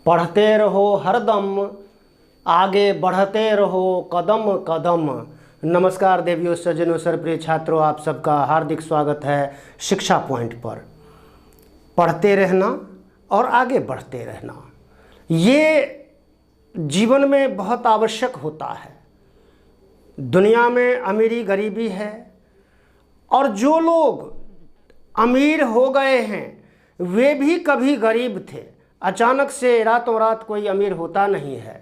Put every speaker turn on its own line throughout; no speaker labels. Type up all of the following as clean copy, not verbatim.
पढ़ते रहो हरदम, आगे बढ़ते रहो कदम कदम। नमस्कार देवियों, सज्जनों, सरप्रिय छात्रों, आप सबका हार्दिक स्वागत है शिक्षा पॉइंट पर। पढ़ते रहना और आगे बढ़ते रहना, ये जीवन में बहुत आवश्यक होता है। दुनिया में अमीरी गरीबी है, और जो लोग अमीर हो गए हैं वे भी कभी गरीब थे। अचानक से रातों रात कोई अमीर होता नहीं है,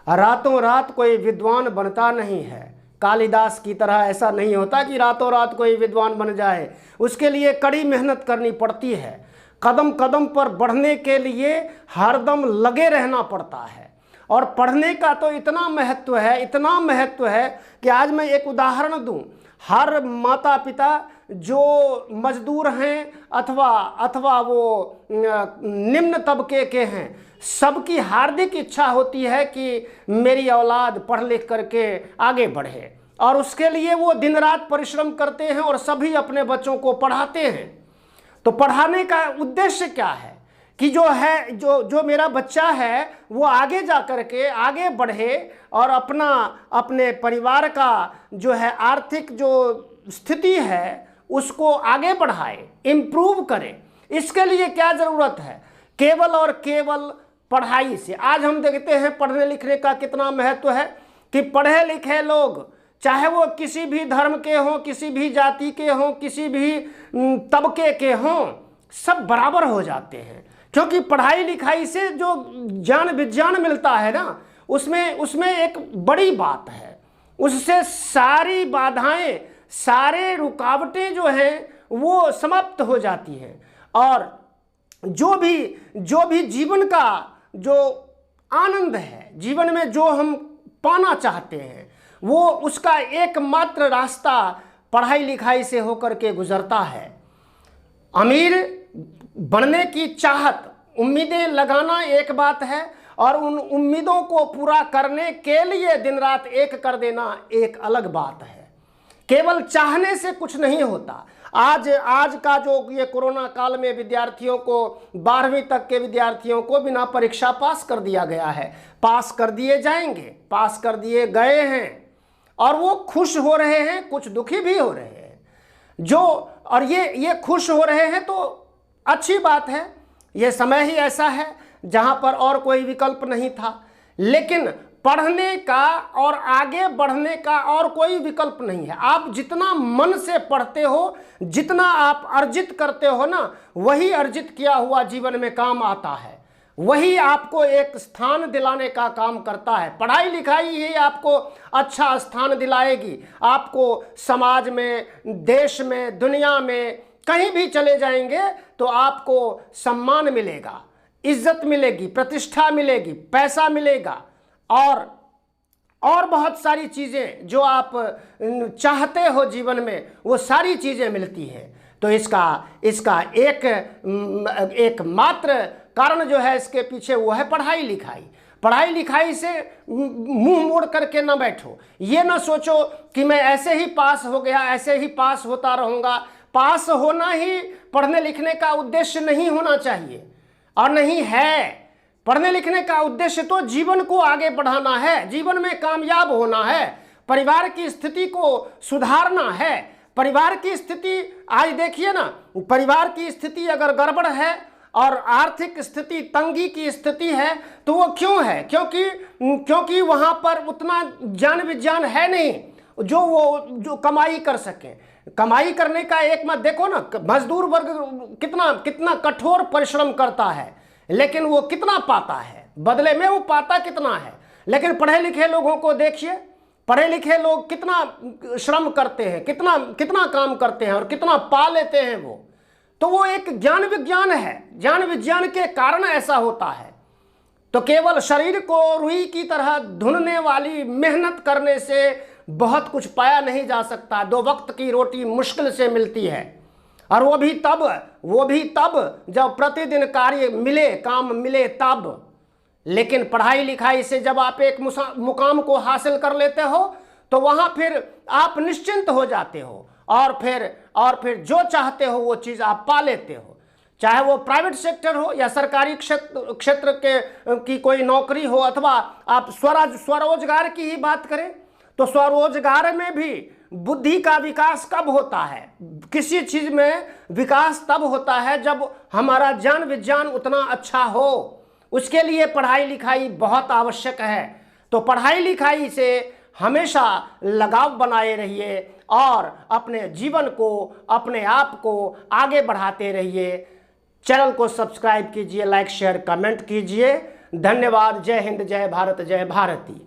रातों रात कोई विद्वान बनता नहीं है। कालिदास की तरह ऐसा नहीं होता कि रातों रात कोई विद्वान बन जाए। उसके लिए कड़ी मेहनत करनी पड़ती है। कदम कदम पर बढ़ने के लिए हरदम लगे रहना पड़ता है। और पढ़ने का तो इतना महत्व है, इतना महत्व है कि आज मैं एक उदाहरण दूं। हर माता पिता जो मजदूर हैं अथवा वो निम्न तबके के हैं, सबकी हार्दिक इच्छा होती है कि मेरी औलाद पढ़ लिख करके आगे बढ़े, और उसके लिए वो दिन रात परिश्रम करते हैं और सभी अपने बच्चों को पढ़ाते हैं। तो पढ़ाने का उद्देश्य क्या है कि जो मेरा बच्चा है वो आगे जा करके आगे बढ़े और अपने परिवार का जो है आर्थिक जो स्थिति है उसको आगे बढ़ाए, इम्प्रूव करे। इसके लिए क्या ज़रूरत है? केवल और केवल पढ़ाई से। आज हम देखते हैं पढ़ने लिखने का कितना महत्व है कि पढ़े लिखे लोग, चाहे वो किसी भी धर्म के हों, किसी भी जाति के हों, किसी भी तबके के हों, सब बराबर हो जाते हैं। क्योंकि पढ़ाई लिखाई से जो ज्ञान विज्ञान मिलता है ना, उसमें एक बड़ी बात है। उससे सारी बाधाएं, सारे रुकावटें जो हैं वो समाप्त हो जाती हैं, और जो भी जीवन का जो आनंद है, जीवन में जो हम पाना चाहते हैं, वो उसका एकमात्र रास्ता पढ़ाई लिखाई से होकर के गुजरता है। अमीर बनने की चाहत, उम्मीदें लगाना एक बात है, और उन उम्मीदों को पूरा करने के लिए दिन रात एक कर देना एक अलग बात है। केवल चाहने से कुछ नहीं होता। आज का जो ये कोरोना काल में विद्यार्थियों को, 12वीं तक के विद्यार्थियों को बिना परीक्षा पास कर दिया गया है। पास कर दिए जाएंगे, पास कर दिए गए हैं, और वो खुश हो रहे हैं, कुछ दुखी भी हो रहे हैं। और ये खुश हो रहे हैं तो अच्छी बात है। ये समय ही ऐसा है जहाँ पर और कोई विकल्प नहीं था। लेकिन पढ़ने का और आगे बढ़ने का और कोई विकल्प नहीं है। आप जितना मन से पढ़ते हो, जितना आप अर्जित करते हो ना, वही अर्जित किया हुआ जीवन में काम आता है। वही आपको एक स्थान दिलाने का काम करता है। पढ़ाई लिखाई ही आपको अच्छा स्थान दिलाएगी। आपको समाज में, देश में, दुनिया में कहीं भी चले जाएंगे तो आपको सम्मान मिलेगा, इज्जत मिलेगी, प्रतिष्ठा मिलेगी, पैसा मिलेगा, और बहुत सारी चीज़ें जो आप चाहते हो जीवन में, वो सारी चीज़ें मिलती हैं। तो इसका एक मात्र कारण जो है इसके पीछे, वो है पढ़ाई लिखाई। पढ़ाई लिखाई से मुंह मोड़ करके ना बैठो। ये ना सोचो कि मैं ऐसे ही पास हो गया, ऐसे ही पास होता रहूँगा। पास होना ही पढ़ने लिखने का उद्देश्य नहीं होना चाहिए, और नहीं है। पढ़ने लिखने का उद्देश्य तो जीवन को आगे बढ़ाना है, जीवन में कामयाब होना है, परिवार की स्थिति को सुधारना है। परिवार की स्थिति आज देखिए ना, परिवार की स्थिति अगर गड़बड़ है और आर्थिक स्थिति, तंगी की स्थिति है, तो वो क्यों है? क्योंकि वहाँ पर उतना ज्ञान विज्ञान है नहीं जो कमाई कर सकें। कमाई करने का एक मत देखो ना, मजदूर वर्ग कितना कठोर परिश्रम करता है, लेकिन वो कितना पाता है, बदले में वो पाता कितना है। लेकिन पढ़े लिखे लोगों को देखिए, पढ़े लिखे लोग कितना श्रम करते हैं, कितना काम करते हैं, और कितना पा लेते हैं वो। तो वो एक ज्ञान विज्ञान है। ज्ञान विज्ञान के कारण ऐसा होता है। तो केवल शरीर को रुई की तरह धुनने वाली मेहनत करने से बहुत कुछ पाया नहीं जा सकता। 2 वक्त की रोटी मुश्किल से मिलती है, और वो भी तब जब प्रतिदिन कार्य मिले, काम मिले तब। लेकिन पढ़ाई लिखाई से जब आप एक मुकाम को हासिल कर लेते हो, तो वहाँ फिर आप निश्चिंत हो जाते हो, और फिर जो चाहते हो वो चीज़ आप पा लेते हो। चाहे वो प्राइवेट सेक्टर हो या सरकारी क्षेत्र के की कोई नौकरी हो, अथवा आप स्वरोजगार की ही बात करें तो स्वरोजगार में भी बुद्धि का विकास कब होता है? किसी चीज में विकास तब होता है जब हमारा ज्ञान विज्ञान उतना अच्छा हो। उसके लिए पढ़ाई लिखाई बहुत आवश्यक है। तो पढ़ाई लिखाई से हमेशा लगाव बनाए रहिए और अपने जीवन को, अपने आप को आगे बढ़ाते रहिए। चैनल को सब्सक्राइब कीजिए, लाइक शेयर कमेंट कीजिए। धन्यवाद। जय हिंद, जय भारत, जय भारती।